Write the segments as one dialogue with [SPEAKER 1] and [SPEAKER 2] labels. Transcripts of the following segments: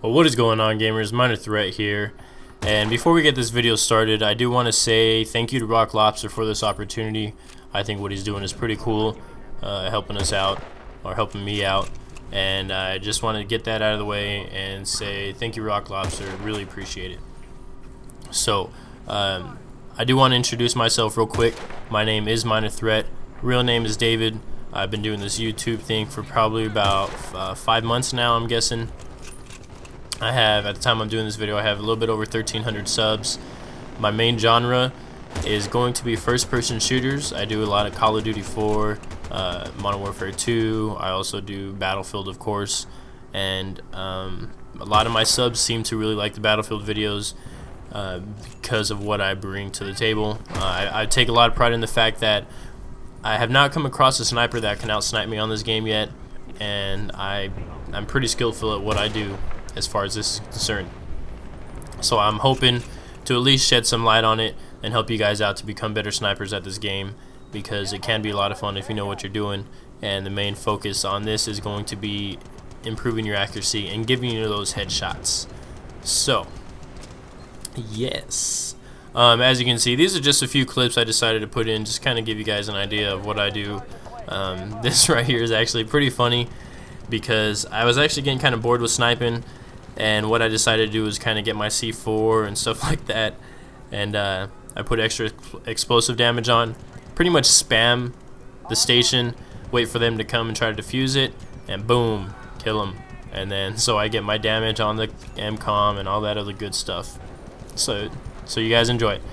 [SPEAKER 1] Well, what is going on, gamers? M1nUrThr3t here, and before we get this video started, I do want to say thank you to Rock Lobster for this opportunity. I think what he's doing is pretty cool, helping us out, or helping me out, and I just want to get that out of the way and say thank you, Rock Lobster. Really appreciate it. So, I do want to introduce myself real quick. My name is M1nUrThr3t. Real name is David. I've been doing this YouTube thing for probably about 5 months now, I'm guessing. I have, at the time I'm doing this video, I have a little bit over 1,300 subs. My main genre is going to be first-person shooters. I do a lot of Call of Duty 4, Modern Warfare 2. I also do Battlefield, of course. And a lot of my subs seem to really like the Battlefield videos because of what I bring to the table. I take a lot of pride in the fact that I have not come across a sniper that can out-snipe me on this game yet, and I'm pretty skillful at what I do as far as this is concerned. So I'm hoping to at least shed some light on it and help you guys out to become better snipers at this game, because it can be a lot of fun if you know what you're doing, and the main focus on this is going to be improving your accuracy and giving you those headshots. So yes, as you can see, these are just a few clips I decided to put in, just kind of give you guys an idea of what I do. This right here is actually pretty funny because I was actually getting kind of bored with sniping, and what I decided to do was kind of get my C4 and stuff like that, and I put extra explosive damage on, pretty much spam the station, wait for them to come and try to defuse it, and boom, kill them. And then so I get my damage on the MCOM and all that other good stuff. So you guys enjoy it.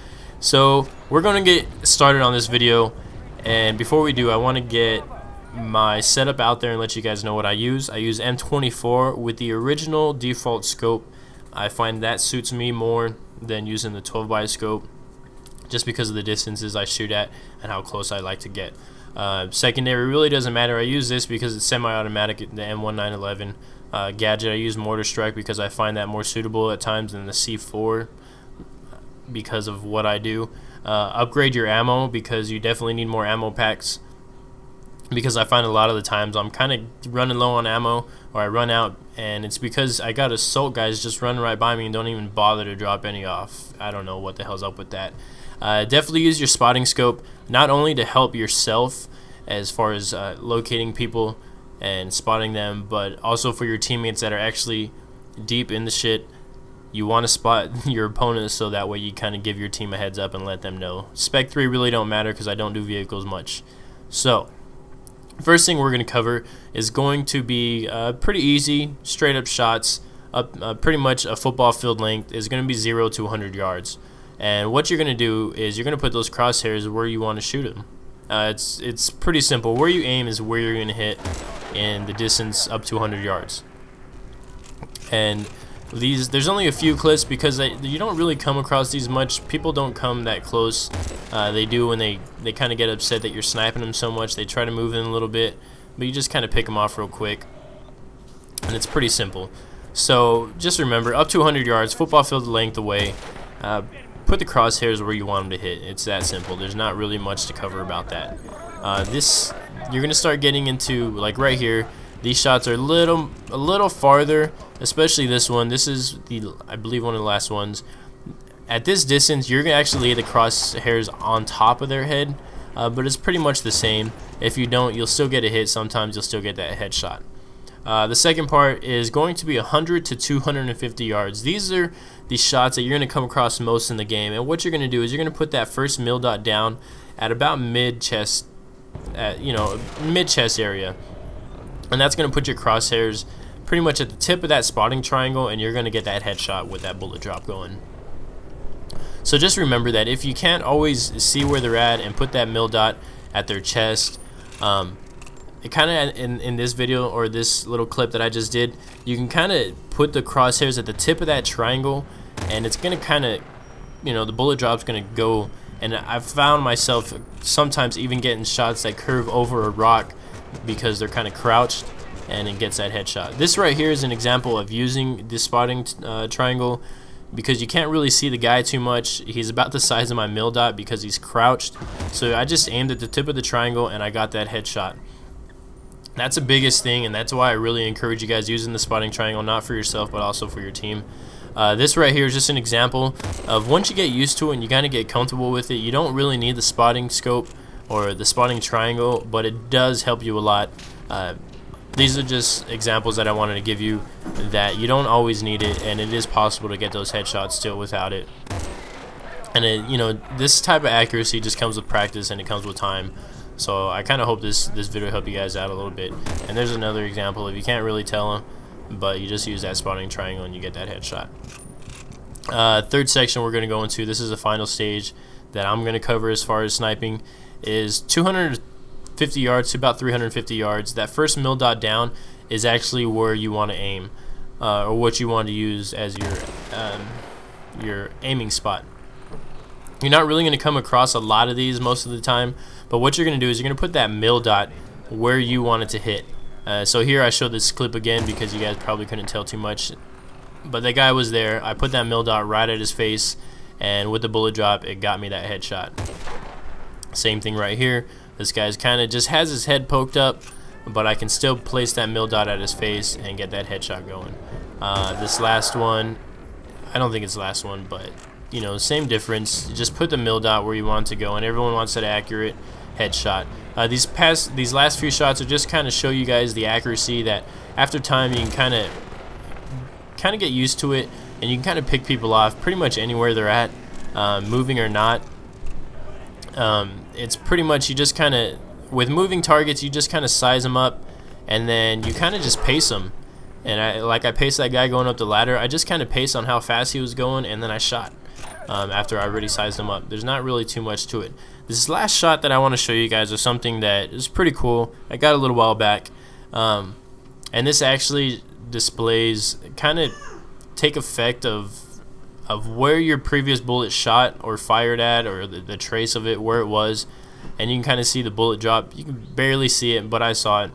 [SPEAKER 1] So we're gonna get started on this video, and before we do, I want to get my setup out there and let you guys know what I use. I use M24 with the original default scope. I find that suits me more than using the 12x scope, just because of the distances I shoot at and how close I like to get. Secondary really doesn't matter. I use this because it's semi-automatic, the M1 gadget. I use Mortar Strike because I find that more suitable at times than the C4 because of what I do. Upgrade your ammo because you definitely need more ammo packs, because I find a lot of the times I'm kind of running low on ammo, or I run out, and it's because I got assault guys just running right by me and don't even bother to drop any off. I don't know what the hell's up with that. Definitely use your spotting scope, not only to help yourself as far as locating people and spotting them, but also for your teammates that are actually deep in the shit. You want to spot your opponents so that way you kind of give your team a heads up and let them know. Spec 3 really don't matter because I don't do vehicles much. So first thing we're going to cover is going to be pretty easy, straight up shots. Pretty much a football field length is going to be 0 to 100 yards. And what you're going to do is you're going to put those crosshairs where you want to shoot them. It's pretty simple. Where you aim is where you're going to hit in the distance up to 100 yards. And there's only a few clips because you don't really come across these much. People don't come that close. They do when they kind of get upset that you're sniping them so much. They try to move in a little bit, but you just kind of pick them off real quick, and it's pretty simple. So just remember, up to 100 yards, football field length away, put the crosshairs where you want them to hit. It's that simple. There's not really much to cover about that. You're gonna start getting into, like right here, these shots are a little farther, especially this one. This is I believe one of the last ones. At this distance, you're gonna actually lay the crosshairs on top of their head, but it's pretty much the same. If you don't, you'll still get a hit. Sometimes you'll still get that headshot. The second part is going to be 100 to 250 yards. These are the shots that you're gonna come across most in the game. And what you're gonna do is you're gonna put that first mil dot down at about mid-chest, mid-chest area. And that's going to put your crosshairs pretty much at the tip of that spotting triangle, and you're going to get that headshot with that bullet drop going. So just remember that if you can't always see where they're at and put that mil dot at their chest, it kind of in this video or this little clip that I just did, you can kind of put the crosshairs at the tip of that triangle, and it's going to kind of, the bullet drop's going to go. And I've found myself sometimes even getting shots that curve over a rock because they're kind of crouched, and it gets that headshot. This right here is an example of using this spotting triangle because you can't really see the guy too much. He's about the size of my mil dot because he's crouched. So I just aimed at the tip of the triangle and I got that headshot. That's the biggest thing, and that's why I really encourage you guys using the spotting triangle, not for yourself but also for your team. This right here is just an example of once you get used to it and you kind of get comfortable with it, you don't really need the spotting scope or the spotting triangle, but it does help you a lot. These are just examples that I wanted to give you, that you don't always need it, and it is possible to get those headshots still without it. And you know, this type of accuracy just comes with practice and it comes with time. So I kind of hope this video helped you guys out a little bit. And there's another example. If you can't really tell them, but you just use that spotting triangle and you get that headshot. Third section we're going to go into, this is the final stage that I'm going to cover as far as sniping, is 250 yards to about 350 yards. That first mill dot down is actually where you want to aim, or what you want to use as your aiming spot. You're not really going to come across a lot of these most of the time, but what you're going to do is you're going to put that mill dot where you want it to hit. So here I showed this clip again because you guys probably couldn't tell too much, but the guy was there. I put that mill dot right at his face, and with the bullet drop it got me that headshot. Same thing right here. This guy's kind of just has his head poked up, but I can still place that mill dot at his face and get that headshot going. This last one, I don't think it's the last one, but you know, same difference. You just put the mill dot where you want it to go, and everyone wants that accurate headshot. These last few shots are just kind of show you guys the accuracy that after time you can kind of get used to it, and you can kind of pick people off pretty much anywhere they're at, moving or not. It's pretty much, you just kind of, with moving targets, you just kind of size them up, and then you kind of just pace them. And I paced that guy going up the ladder. I just kind of paced on how fast he was going, and then I shot. After I already sized him up. There's not really too much to it. This last shot that I want to show you guys is something that is pretty cool. I got a little while back, and this actually displays, kind of take effect of where your previous bullet shot or fired at, or the trace of it, where it was, and you can kind of see the bullet drop. You can barely see it, but I saw it.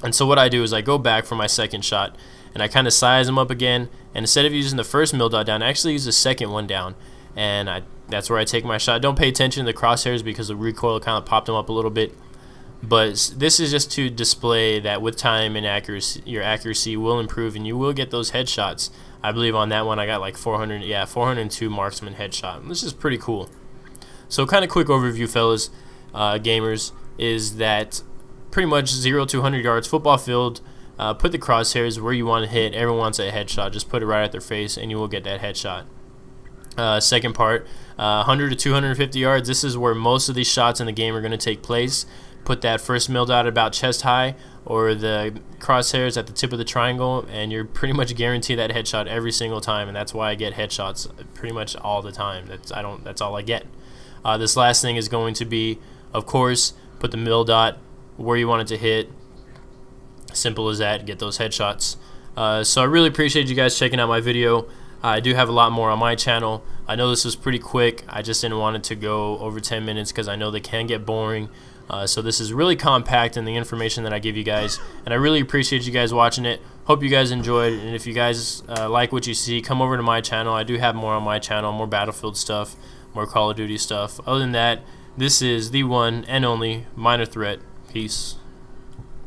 [SPEAKER 1] And so what I do is I go back for my second shot, and I kind of size them up again, and instead of using the first mill dot down, I actually use the second one down, and that's where I take my shot. Don't pay attention to the crosshairs because the recoil kind of popped them up a little bit, but this is just to display that with time and accuracy, your accuracy will improve, and you will get those headshots. I believe on that one I got like 402 marksman headshot. This is pretty cool. So kind of quick overview, fellas, gamers, is that pretty much 0 to 100 yards, football field. Put the crosshairs where you want to hit. Everyone wants a headshot. Just put it right at their face, and you will get that headshot. Second part, 100 to 250 yards. This is where most of these shots in the game are going to take place. Put that first mill dot about chest high, or the crosshairs at the tip of the triangle, and you're pretty much guaranteed that headshot every single time. And that's why I get headshots pretty much all the time. That's all I get. This last thing is going to be, of course, put the mill dot where you want it to hit. Simple as that. Get those headshots. So I really appreciate you guys checking out my video. I do have a lot more on my channel. I know this was pretty quick. I just didn't want it to go over 10 minutes because I know they can get boring. So this is really compact in the information that I give you guys, and I really appreciate you guys watching it. Hope you guys enjoyed, and if you guys like what you see, come over to my channel. I do have more on my channel, more Battlefield stuff, more Call of Duty stuff. Other than that, this is the one and only M1nUrThr3t. Peace.